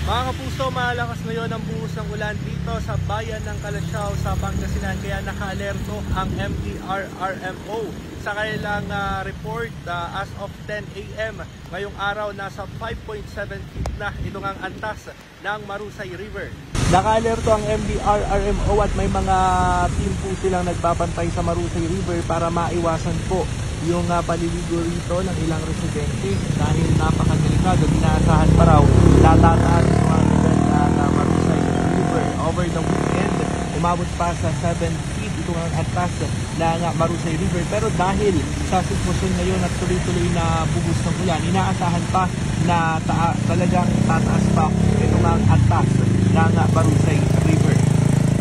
Mga kapuso, malakas ngayon ang buhos ng ulan dito sa bayan ng Calasiao sa Pangasinan, kaya naka-alerto ang MTRRMO sa kanilang report as of 10 AM. Ngayong araw, nasa 5.7 feet na itong ang antas ng Marusay River. Naka-alerto ang MTRRMO at may mga team po silang nagbabantay sa Marusay River para maiwasan po yung paliligo rito ng ilang residente dahil napakadelikado. Dinaasahan pa raw tatataas yung mga level ng Marusay River over the weekend. Umabot pa sa 7 feet itong ang antas ng Marusay River, pero dahil sa sitwasyon ngayon at tuloy-tuloy na bugos ng ulan, inaasahan pa na talagang tataas pa itong ang antas ng Marusay River.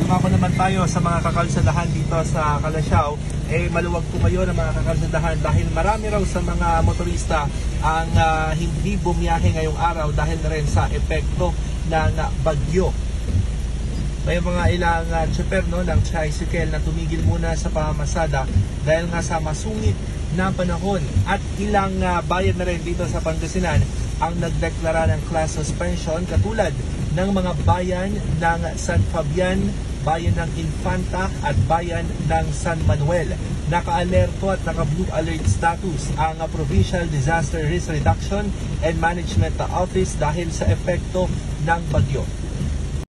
Dumako naman tayo sa mga kakalsadahan dito sa Calasiao. Maluwag po ngayon ang mga kakalsadahan dahil marami raw sa mga motorista ang hindi bumiyahe ngayong araw dahil na rin sa epekto ng bagyo. May mga ilang tsuper ng tricycle na tumigil muna sa pamamasada dahil nga sa masungit na panahon, at ilang bayan na rin dito sa Pangasinan ang nagdeklara ng class suspension, katulad ng mga bayan ng San Fabian, bayan ng Infanta at bayan ng San Manuel. Naka-alerto at naka-blue alert status ang Provincial Disaster Risk Reduction and Management Office dahil sa epekto ng bagyo.